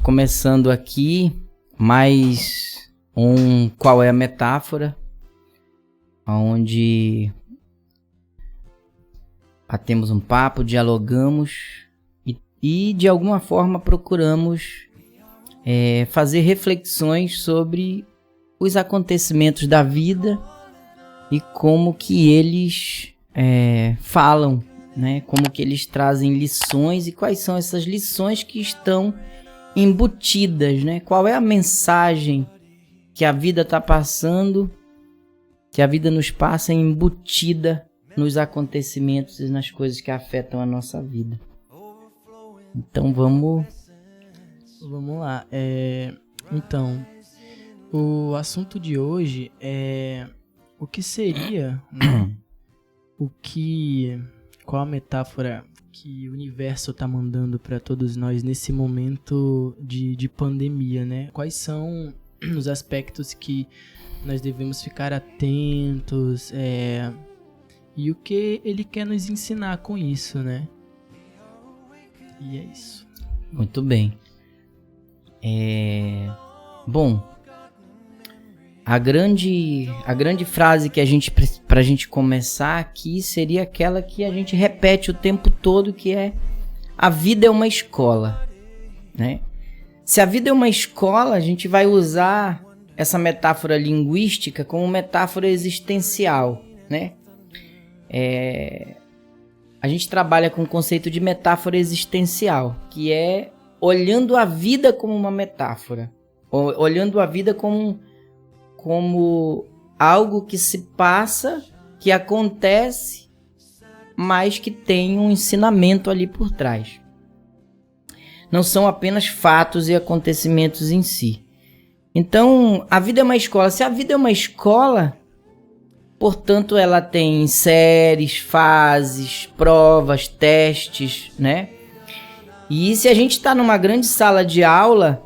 Começando aqui mais um Qual é a Metáfora, onde batemos um papo, dialogamos e de alguma forma procuramos fazer reflexões sobre os acontecimentos da vida e como que eles falam, né? Como que eles trazem lições e quais são essas lições que estão embutidas, né? Qual é a mensagem que a vida está passando, que a vida nos passa embutida nos acontecimentos e nas coisas que afetam a nossa vida. Então vamos lá. Então, o assunto de hoje é o que seria, né? Qual a metáfora que o universo está mandando para todos nós nesse momento de pandemia, né? Quais são os aspectos que nós devemos ficar atentos e o que ele quer nos ensinar com isso, né? E é isso. Muito bem. Bom, a grande frase que pra gente começar aqui seria aquela que a gente repete o tempo todo, que é: a vida é uma escola, né? Se a vida é uma escola, a gente vai usar essa metáfora linguística como metáfora existencial, né? A gente trabalha com o conceito de metáfora existencial, que é olhando a vida como uma metáfora, olhando a vida como algo que se passa, que acontece, mas que tem um ensinamento ali por trás. Não são apenas fatos e acontecimentos em si. Então, a vida é uma escola. Se a vida é uma escola, portanto, ela tem séries, fases, provas, testes, né? E se a gente está numa grande sala de aula,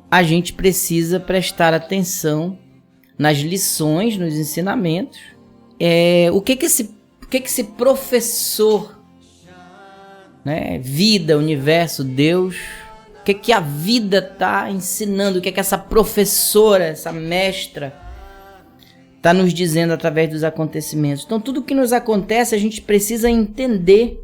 a gente precisa prestar atenção nas lições, nos ensinamentos. O que esse professor, né, vida, universo, Deus, o que a vida está ensinando, o que essa professora, essa mestra está nos dizendo através dos acontecimentos. Então, tudo que nos acontece, a gente precisa entender.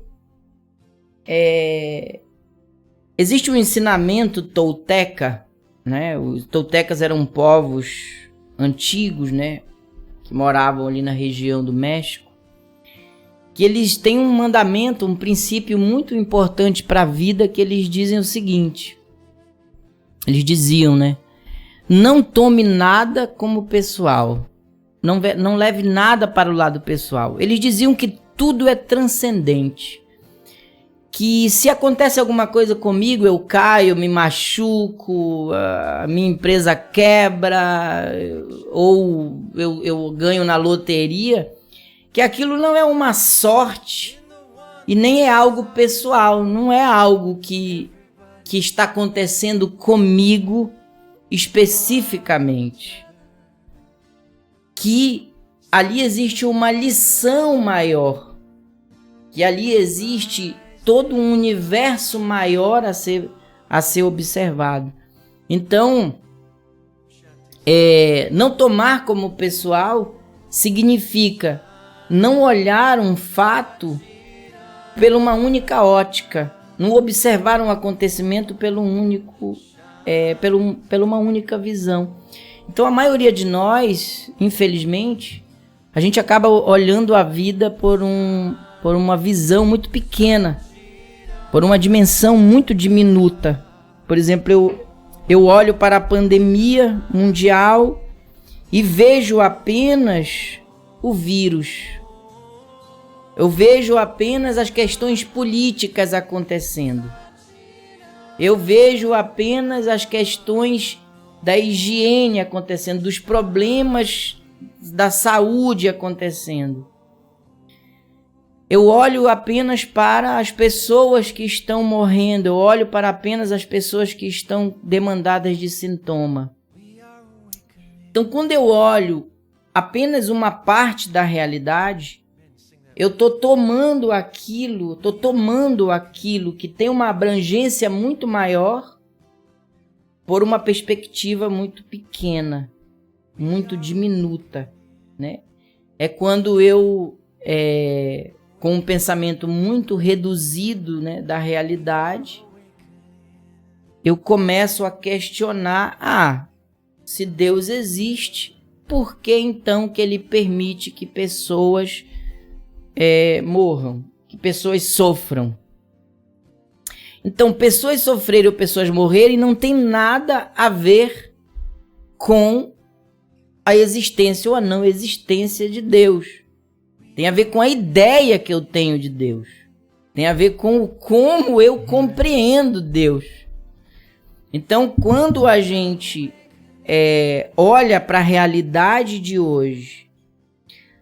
Existe um ensinamento tolteca, né? Os toltecas eram povos antigos, né, que moravam ali na região do México, que eles têm um mandamento, um princípio muito importante para a vida, que eles dizem o seguinte: eles diziam, né, não tome nada como pessoal, não leve nada para o lado pessoal. Eles diziam que tudo é transcendente, que se acontece alguma coisa comigo, eu caio, eu me machuco, a minha empresa quebra, ou eu ganho na loteria, que aquilo não é uma sorte e nem é algo pessoal, não é algo que está acontecendo comigo especificamente. Que ali existe uma lição maior, que ali existe todo um universo maior a ser observado. Então, não tomar como pessoal significa não olhar um fato por uma única ótica, não observar um acontecimento pela uma única visão. Então, a maioria de nós, infelizmente, a gente acaba olhando a vida por uma visão muito pequena, por uma dimensão muito diminuta. Por exemplo, eu olho para a pandemia mundial e vejo apenas o vírus. Eu vejo apenas as questões políticas acontecendo. Eu vejo apenas as questões da higiene acontecendo, dos problemas da saúde acontecendo. Eu olho apenas para as pessoas que estão morrendo, eu olho para apenas as pessoas que estão demandadas de sintoma. Então, quando eu olho apenas uma parte da realidade, eu estou tomando aquilo que tem uma abrangência muito maior por uma perspectiva muito pequena, muito diminuta, né? É quando eu, com um pensamento muito reduzido, né, da realidade, eu começo a questionar, se Deus existe, por que então que ele permite que pessoas morram, que pessoas sofram? Então, pessoas sofrerem ou pessoas morrerem não tem nada a ver com a existência ou a não existência de Deus. Tem a ver com a ideia que eu tenho de Deus. Tem a ver com como eu compreendo Deus. Então, quando a gente olha para a realidade de hoje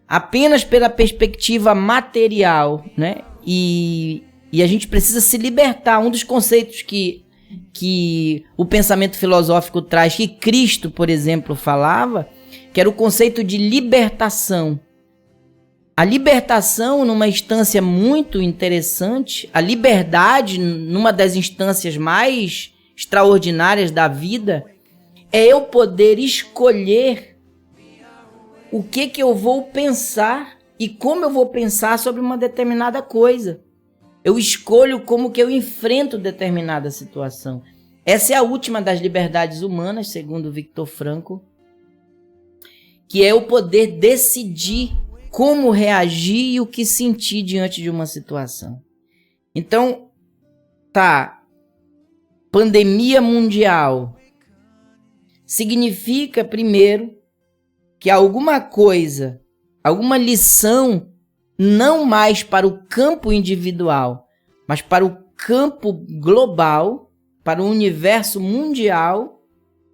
apenas pela perspectiva material, né? E a gente precisa se libertar. Um dos conceitos que o pensamento filosófico traz, que Cristo, por exemplo, falava, que era o conceito de libertação. A libertação, numa instância muito interessante, a liberdade, numa das instâncias mais extraordinárias da vida, é eu poder escolher o que eu vou pensar e como eu vou pensar sobre uma determinada coisa. Eu escolho como que eu enfrento determinada situação. Essa é a última das liberdades humanas, segundo Viktor Frankl, que é o poder decidir como reagir e o que sentir diante de uma situação. Então, pandemia mundial significa, primeiro, que alguma coisa, alguma lição, não mais para o campo individual, mas para o campo global, para o universo mundial,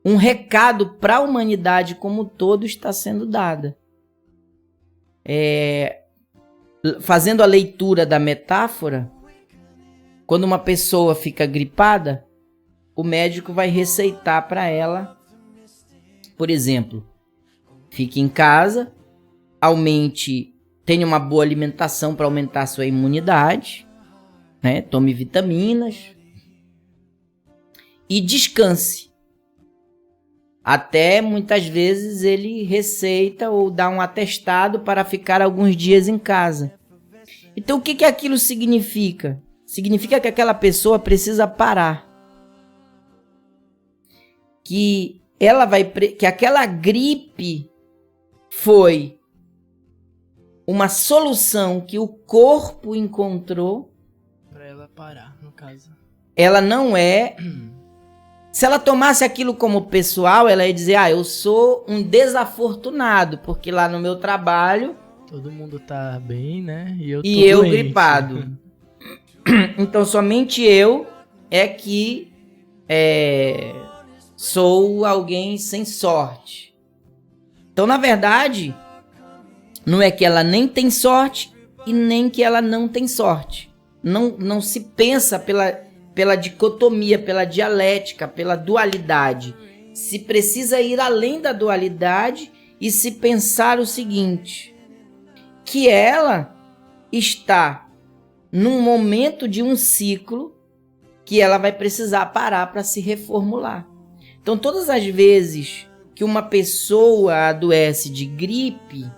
um recado para a humanidade como um todo está sendo dada. Fazendo a leitura da metáfora, quando uma pessoa fica gripada, o médico vai receitar para ela, por exemplo, fique em casa, tenha uma boa alimentação para aumentar a sua imunidade, né? Tome vitaminas e descanse. Até muitas vezes ele receita ou dá um atestado para ficar alguns dias em casa. Então o que aquilo significa? Significa que aquela pessoa precisa parar. Que aquela gripe foi uma solução que o corpo encontrou para ela parar, no caso. Ela não é... Se ela tomasse aquilo como pessoal, ela ia dizer, eu sou um desafortunado, porque lá no meu trabalho... todo mundo tá bem, né? E eu doente. Gripado. Então, somente eu é que sou alguém sem sorte. Então, na verdade, não é que ela nem tem sorte e nem que ela não tem sorte. Não se pensa pela dicotomia, pela dialética, pela dualidade. Se precisa ir além da dualidade e se pensar o seguinte, que ela está num momento de um ciclo que ela vai precisar parar para se reformular. Então, todas as vezes que uma pessoa adoece de gripe,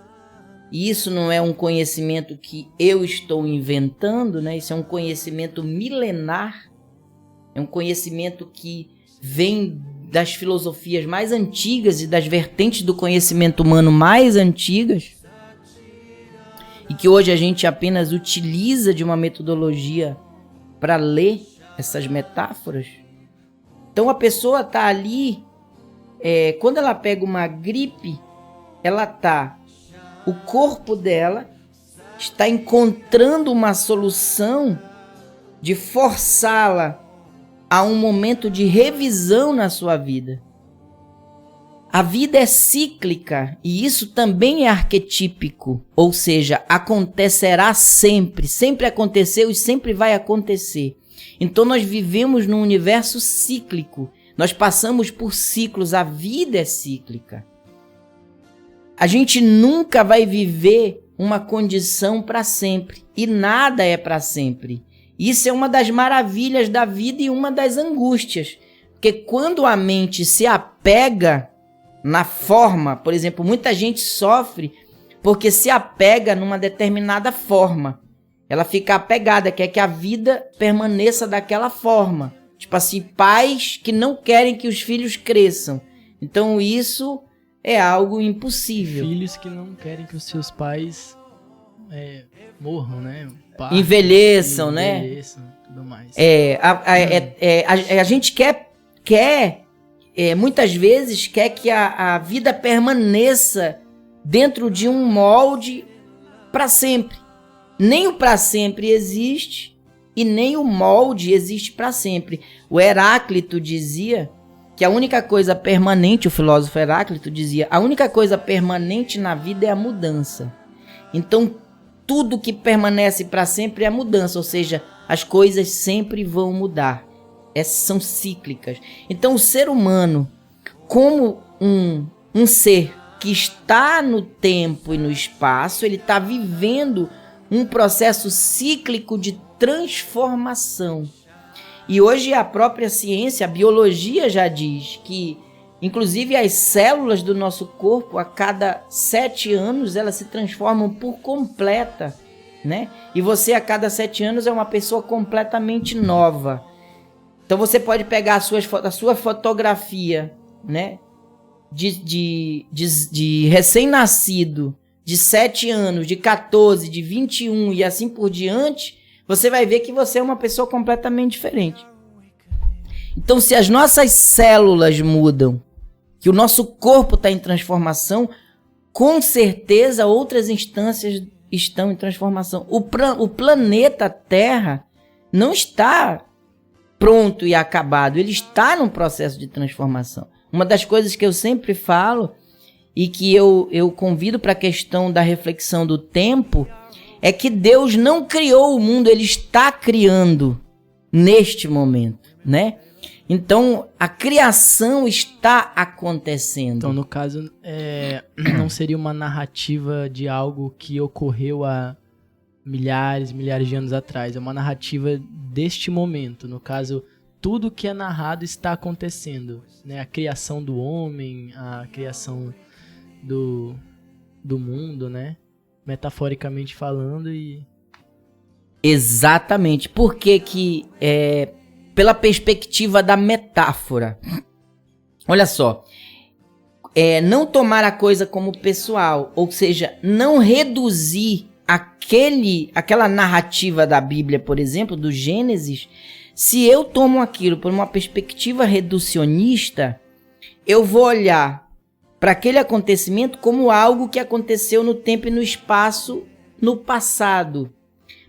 e isso não é um conhecimento que eu estou inventando, né? Isso é um conhecimento milenar, é um conhecimento que vem das filosofias mais antigas e das vertentes do conhecimento humano mais antigas, e que hoje a gente apenas utiliza de uma metodologia para ler essas metáforas. Então a pessoa está ali, quando ela pega uma gripe, o corpo dela está encontrando uma solução de forçá-la a um momento de revisão na sua vida. A vida é cíclica e isso também é arquetípico, ou seja, acontecerá sempre, sempre aconteceu e sempre vai acontecer. Então nós vivemos num universo cíclico, nós passamos por ciclos, a vida é cíclica. A gente nunca vai viver uma condição para sempre e nada é para sempre. Isso é uma das maravilhas da vida e uma das angústias. Porque Porque quando a mente se apega na forma, por exemplo, muita gente sofre porque se apega numa determinada forma. Ela fica apegada, quer que a vida permaneça daquela forma. Tipo assim, pais que não querem que os filhos cresçam. Então isso é algo impossível. Filhos que não querem que os seus pais morram, né? Envelheçam, né? Envelheçam, tudo mais. A gente quer muitas vezes quer que a vida permaneça dentro de um molde para sempre. Nem o para sempre existe e nem o molde existe para sempre. O Heráclito dizia que a única coisa permanente, o filósofo Heráclito dizia, a única coisa permanente na vida é a mudança. Então, tudo que permanece para sempre é a mudança, ou seja, as coisas sempre vão mudar. Essas são cíclicas. Então, o ser humano, como um ser que está no tempo e no espaço, ele está vivendo um processo cíclico de transformação. E hoje a própria ciência, a biologia já diz que, inclusive, as células do nosso corpo, a cada 7 anos, elas se transformam por completa, né? E você, a cada 7 anos, é uma pessoa completamente nova. Então, você pode pegar a sua fotografia, né? De recém-nascido, de 7 anos, de 14, de 21 e assim por diante, você vai ver que você é uma pessoa completamente diferente. Então, se as nossas células mudam, que o nosso corpo está em transformação, com certeza outras instâncias estão em transformação. O planeta Terra não está pronto e acabado, ele está num processo de transformação. Uma das coisas que eu sempre falo e que eu convido para a questão da reflexão do tempo é que Deus não criou o mundo, ele está criando neste momento, né? Então, a criação está acontecendo. Então, no caso, não seria uma narrativa de algo que ocorreu há milhares de anos atrás. É uma narrativa deste momento. No caso, tudo que é narrado está acontecendo, né? A criação do homem, a criação do mundo, né? Metaforicamente falando e... Exatamente. Porque que pela perspectiva da metáfora. Olha só. Não tomar a coisa como pessoal. Ou seja, não reduzir aquela narrativa da Bíblia, por exemplo, do Gênesis. Se eu tomo aquilo por uma perspectiva reducionista, eu vou olhar para aquele acontecimento como algo que aconteceu no tempo e no espaço no passado.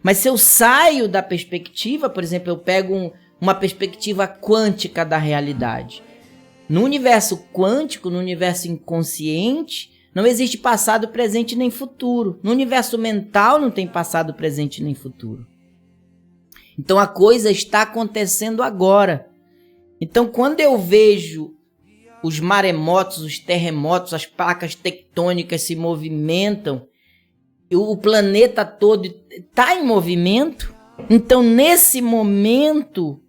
Mas se eu saio da perspectiva, por exemplo, eu pego uma perspectiva quântica da realidade. No universo quântico, no universo inconsciente, não existe passado, presente nem futuro. No universo mental não tem passado, presente nem futuro. Então a coisa está acontecendo agora. Então quando eu vejo os maremotos, os terremotos, as placas tectônicas se movimentam, o planeta todo está em movimento, então nesse momento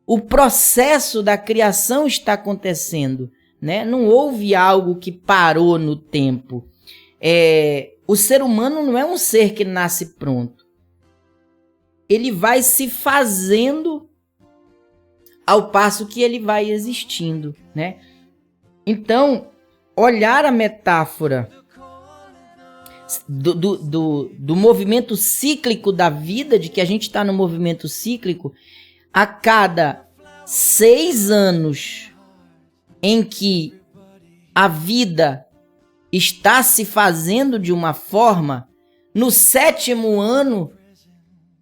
o processo da criação está acontecendo, né? Não houve algo que parou no tempo. O ser humano não é um ser que nasce pronto. Ele vai se fazendo ao passo que ele vai existindo, né? Então, olhar a metáfora do movimento cíclico da vida, de que a gente está no movimento cíclico, a cada 6 anos em que a vida está se fazendo de uma forma, no 7º ano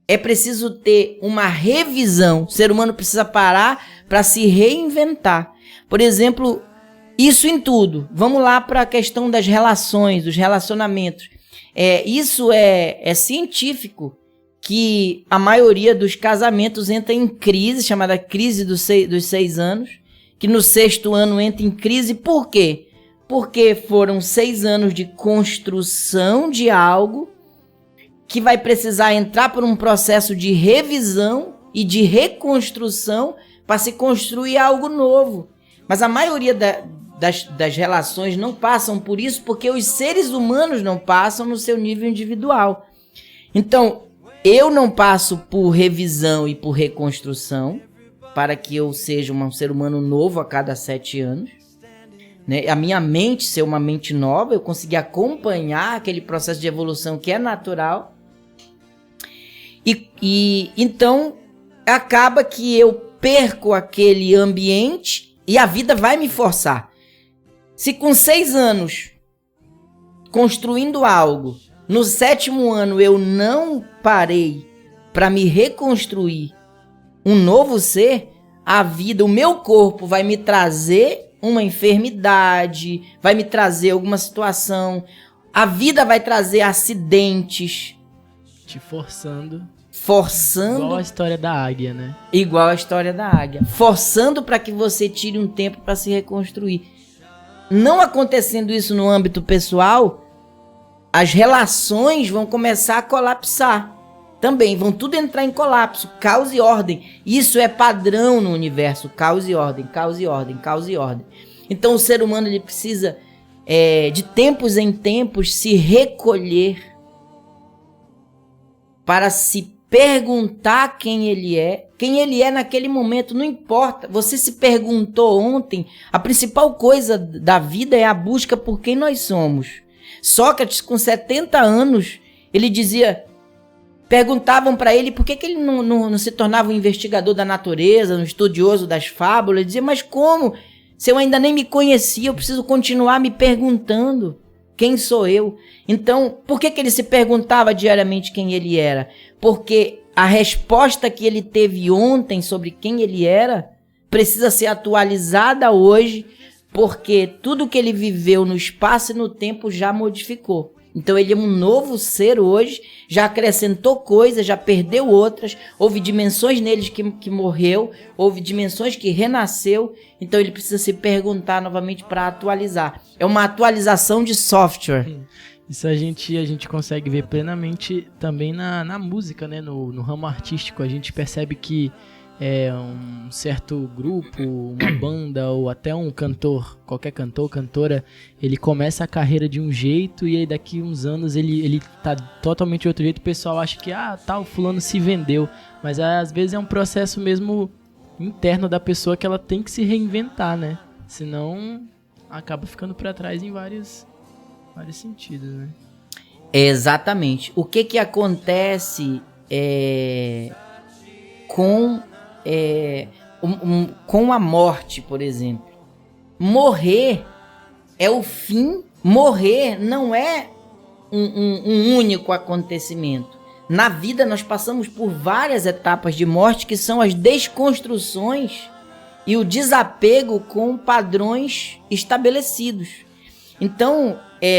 é preciso ter uma revisão. O ser humano precisa parar para se reinventar. Por exemplo, isso em tudo. Vamos lá para a questão das relações, dos relacionamentos. Isso é científico, que a maioria dos casamentos entra em crise, chamada crise dos 6 anos, que no 6º ano entra em crise. Por quê? Porque foram 6 anos de construção de algo que vai precisar entrar por um processo de revisão e de reconstrução para se construir algo novo. Mas a maioria das relações não passam por isso porque os seres humanos não passam no seu nível individual. Então, eu não passo por revisão e por reconstrução para que eu seja um ser humano novo a cada 7 anos. Né? A minha mente ser uma mente nova, eu conseguir acompanhar aquele processo de evolução que é natural. E então, acaba que eu perco aquele ambiente e a vida vai me forçar. Se com 6 anos, construindo algo, no 7º ano eu não parei para me reconstruir um novo ser, a vida, o meu corpo vai me trazer uma enfermidade, vai me trazer alguma situação, a vida vai trazer acidentes. Te forçando. Igual a história da águia, né? Igual a história da águia. Forçando para que você tire um tempo para se reconstruir. Não acontecendo isso no âmbito pessoal, as relações vão começar a colapsar. Também vão tudo entrar em colapso, caos e ordem. Isso é padrão no universo, caos e ordem, caos e ordem, caos e ordem. Então o ser humano ele precisa de tempos em tempos se recolher para se perguntar quem ele é naquele momento, não importa. Você se perguntou ontem, a principal coisa da vida é a busca por quem nós somos. Sócrates, com 70 anos, ele dizia... Perguntavam para ele por que ele não se tornava um investigador da natureza, um estudioso das fábulas. Ele dizia, mas como? Se eu ainda nem me conhecia, eu preciso continuar me perguntando quem sou eu. Então, por que ele se perguntava diariamente quem ele era? Porque a resposta que ele teve ontem sobre quem ele era precisa ser atualizada hoje, porque tudo que ele viveu no espaço e no tempo já modificou. Então ele é um novo ser hoje, já acrescentou coisas, já perdeu outras, houve dimensões neles que morreu, houve dimensões que renasceu, então ele precisa se perguntar novamente para atualizar. É uma atualização de software. Isso a gente consegue ver plenamente também na música, né? No ramo artístico. A gente percebe que um certo grupo, uma banda ou até um cantor, qualquer cantor, cantora, ele começa a carreira de um jeito e aí daqui uns anos ele tá totalmente de outro jeito. O pessoal acha que o fulano se vendeu, mas às vezes é um processo mesmo interno da pessoa que ela tem que se reinventar, né? Senão acaba ficando para trás em vários sentidos, né? Exatamente. O que acontece com a morte, por exemplo? Morrer é o fim. Morrer não é um único acontecimento. Na vida nós passamos por várias etapas de morte que são as desconstruções e o desapego com padrões estabelecidos. Então,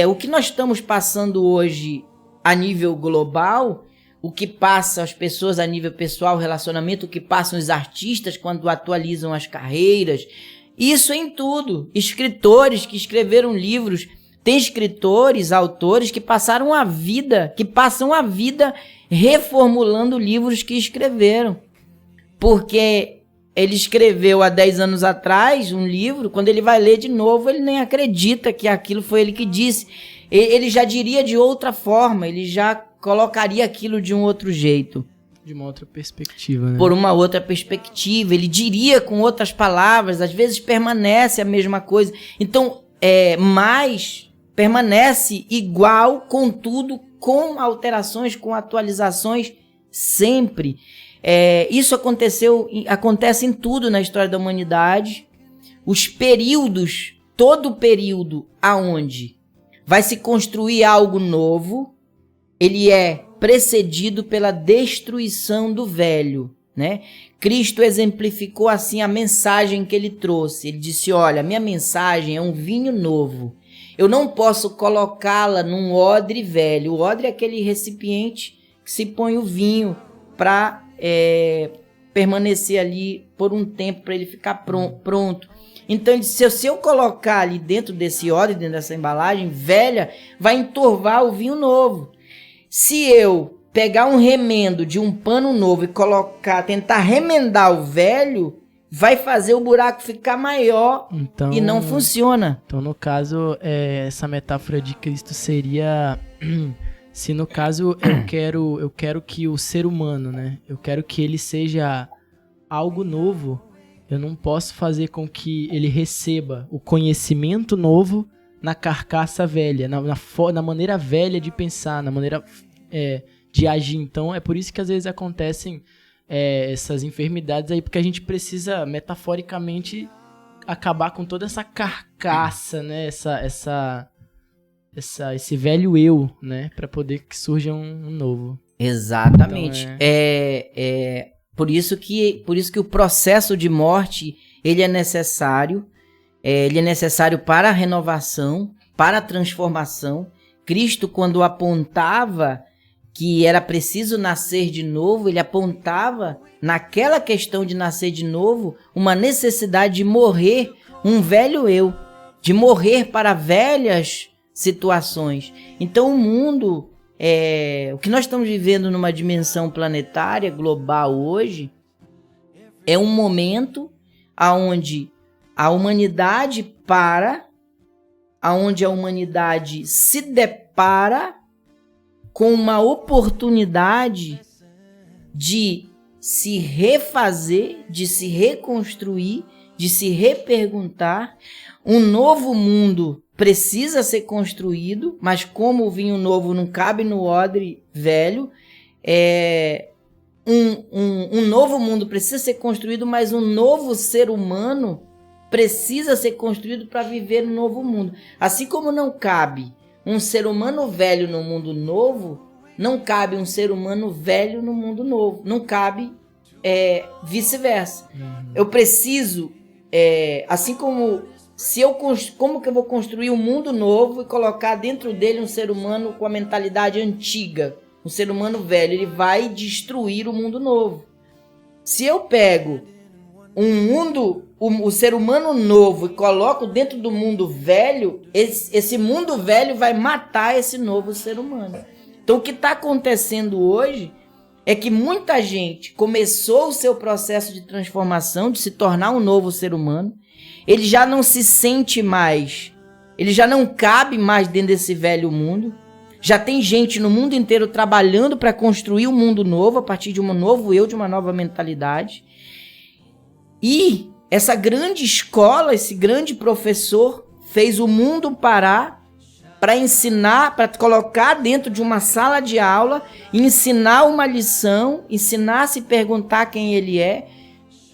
o que nós estamos passando hoje a nível global, o que passa as pessoas a nível pessoal, relacionamento, o que passam os artistas quando atualizam as carreiras, isso em tudo. Escritores que escreveram livros, tem escritores, autores que passam a vida reformulando livros que escreveram. Porque ele escreveu há 10 anos atrás um livro, quando ele vai ler de novo, ele nem acredita que aquilo foi ele que disse. Ele já diria de outra forma, ele já colocaria aquilo de um outro jeito. De uma outra perspectiva, né? Por uma outra perspectiva, ele diria com outras palavras, às vezes permanece a mesma coisa. Então, mas permanece igual, contudo, com alterações, com atualizações, sempre. Isso acontece em tudo na história da humanidade. Os períodos, todo período aonde vai se construir algo novo, ele é precedido pela destruição do velho, né? Cristo exemplificou assim a mensagem que ele trouxe. Ele disse, olha, minha mensagem é um vinho novo. Eu não posso colocá-la num odre velho. O odre é aquele recipiente que se põe o vinho para permanecer ali por um tempo, para ele ficar pronto. Então ele disse, se eu colocar ali dentro desse odre, dentro dessa embalagem velha, vai entorvar o vinho novo. Se eu pegar um remendo de um pano novo e tentar remendar o velho, vai fazer o buraco ficar maior e não funciona. Então, no caso, essa metáfora de Cristo seria... Se no caso eu quero que o ser humano, né? Eu quero que ele seja algo novo, eu não posso fazer com que ele receba o conhecimento novo na carcaça velha, na maneira velha de pensar, na maneira de agir. Então, é por isso que às vezes acontecem essas enfermidades aí, porque a gente precisa, metaforicamente, acabar com toda essa carcaça, né? Esse velho eu, né? Para poder que surja um novo. Exatamente. Então, por isso que o processo de morte, ele é necessário. Ele é necessário para a renovação, para a transformação. Cristo, quando apontava que era preciso nascer de novo, ele apontava naquela questão de nascer de novo uma necessidade de morrer um velho eu, de morrer para velhas situações. Então o mundo, o que nós estamos vivendo numa dimensão planetária, global hoje, é um momento onde a humanidade onde a humanidade se depara com uma oportunidade de se refazer, de se reconstruir, de se reperguntar. Um novo mundo precisa ser construído, mas como o vinho novo não cabe no odre velho, um novo mundo precisa ser construído, mas um novo ser humano precisa ser construído para viver no novo mundo. Assim como não cabe um ser humano velho no mundo novo, não cabe um ser humano velho no mundo novo. Não cabe vice-versa. Eu preciso, assim como... como que eu vou construir um mundo novo e colocar dentro dele um ser humano com a mentalidade antiga, um ser humano velho? Ele vai destruir o mundo novo. Se eu pego o ser humano novo e coloco dentro do mundo velho, esse mundo velho vai matar esse novo ser humano. Então o que está acontecendo hoje é que muita gente começou o seu processo de transformação, de se tornar um novo ser humano. Ele já não se sente mais, ele já não cabe mais dentro desse velho mundo. Já tem gente no mundo inteiro trabalhando para construir um mundo novo a partir de um novo eu, de uma nova mentalidade. E essa grande escola, esse grande professor fez o mundo parar para ensinar, para colocar dentro de uma sala de aula, ensinar uma lição, ensinar a se perguntar quem ele é,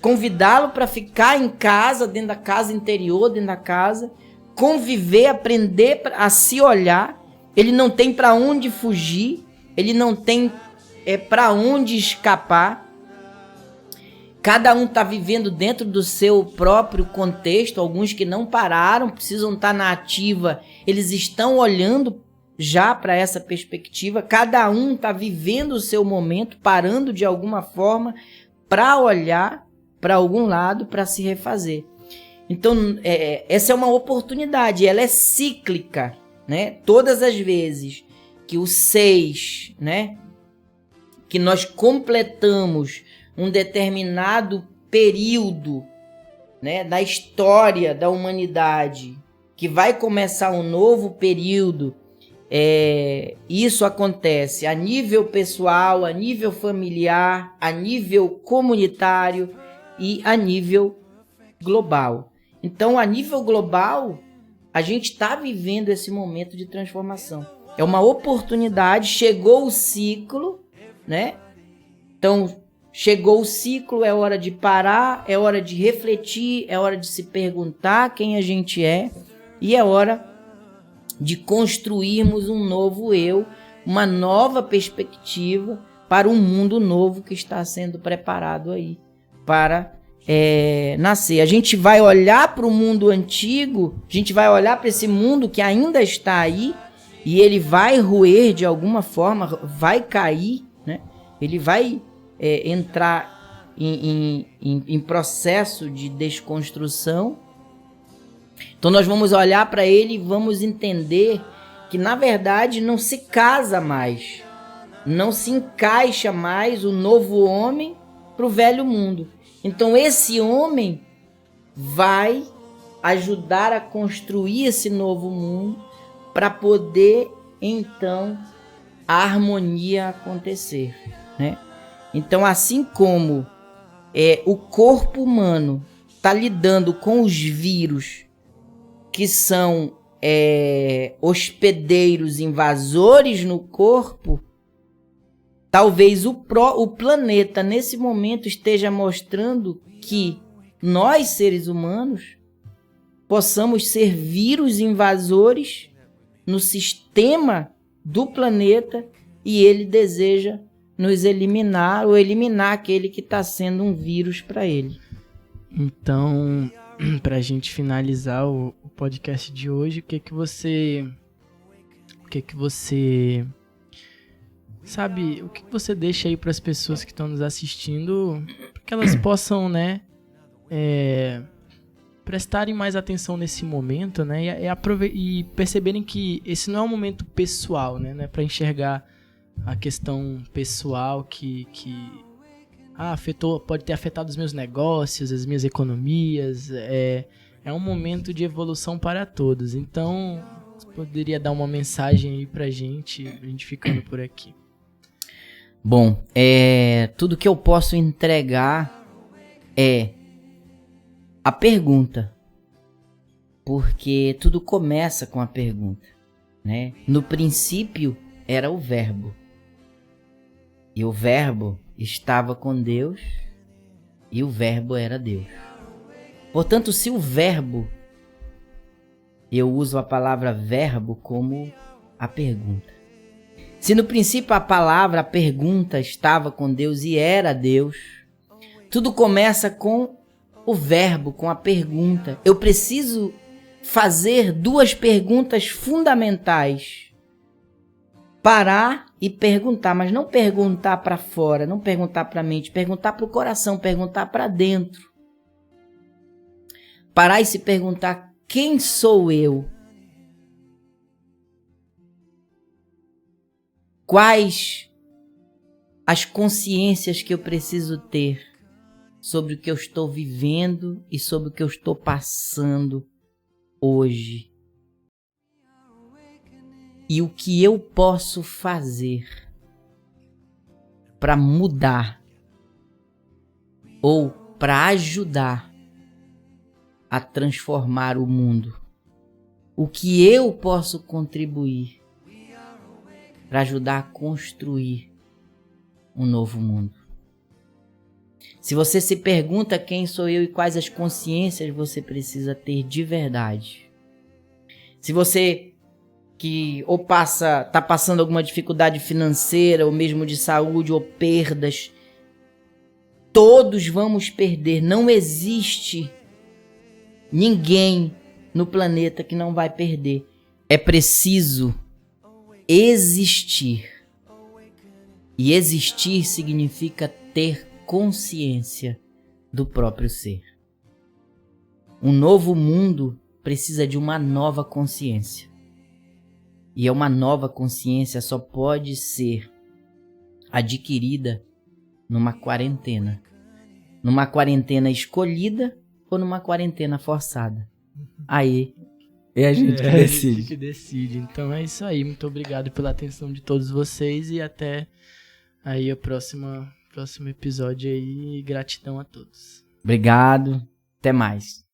convidá-lo para ficar em casa, dentro da casa interior, dentro da casa, conviver, aprender a se olhar. Ele não tem para onde fugir, ele não tem para onde escapar. Cada um está vivendo dentro do seu próprio contexto. Alguns que não pararam, precisam estar na ativa, eles estão olhando já para essa perspectiva. Cada um está vivendo o seu momento, parando de alguma forma para olhar para algum lado, para se refazer. Então, essa é uma oportunidade, ela é cíclica, né? Todas as vezes que o 6, né, que nós completamos um determinado período, né, da história da humanidade, que vai começar um novo período, isso acontece a nível pessoal, a nível familiar, a nível comunitário e a nível global. Então, a nível global, a gente está vivendo esse momento de transformação. É uma oportunidade, chegou o ciclo, né? Então, chegou o ciclo, é hora de parar, é hora de refletir, é hora de se perguntar quem a gente é e é hora de construirmos um novo eu, uma nova perspectiva para um mundo novo que está sendo preparado aí para nascer. A gente vai olhar para o mundo antigo, a gente vai olhar para esse mundo que ainda está aí e ele vai roer de alguma forma, vai cair, né? Ele vai entrar em processo de desconstrução. Então nós vamos olhar para ele e vamos entender que na verdade não se casa mais, não se encaixa mais o novo homem para o velho mundo. Então esse homem vai ajudar a construir esse novo mundo para poder, então, a harmonia acontecer, né? Então, assim como o corpo humano está lidando com os vírus que são hospedeiros, invasores no corpo, talvez o planeta, nesse momento, esteja mostrando que nós, seres humanos, possamos ser vírus invasores no sistema do planeta e ele deseja nos eliminar ou eliminar aquele que está sendo um vírus para ele. Então, para a gente finalizar o podcast de hoje, o que você sabe, o que você deixa aí para as pessoas que estão nos assistindo, para que elas possam, né, prestarem mais atenção nesse momento, né, e perceberem que esse não é um momento pessoal, né, não é para enxergar a questão pessoal que pode ter afetado os meus negócios, as minhas economias, é um momento de evolução para todos. Então, você poderia dar uma mensagem aí pra gente ficando por aqui. Bom, tudo que eu posso entregar é a pergunta, porque tudo começa com a pergunta, né? No princípio era o verbo, e o verbo estava com Deus, e o verbo era Deus. Portanto, se o verbo, eu uso a palavra verbo como a pergunta. Se no princípio a pergunta estava com Deus e era Deus, tudo começa com o verbo, com a pergunta. Eu preciso fazer duas perguntas fundamentais. Parar e perguntar, mas não perguntar para fora, não perguntar para a mente, perguntar para o coração, perguntar para dentro. Parar e se perguntar: quem sou eu? Quais as consciências que eu preciso ter sobre o que eu estou vivendo e sobre o que eu estou passando hoje? E o que eu posso fazer para mudar ou para ajudar a transformar o mundo? O que eu posso contribuir para ajudar a construir um novo mundo? Se você se pergunta quem sou eu e quais as consciências você precisa ter de verdade, se você que ou está passando alguma dificuldade financeira, ou mesmo de saúde, ou perdas, todos vamos perder. Não existe ninguém no planeta que não vai perder. É preciso existir. E existir significa ter consciência do próprio ser. Um novo mundo precisa de uma nova consciência. E uma nova consciência só pode ser adquirida numa quarentena. Numa quarentena escolhida ou numa quarentena forçada. Aí é a gente que decide. A gente que decide. Então é isso aí. Muito obrigado pela atenção de todos vocês e até aí o próximo episódio aí. Gratidão a todos. Obrigado. Até mais.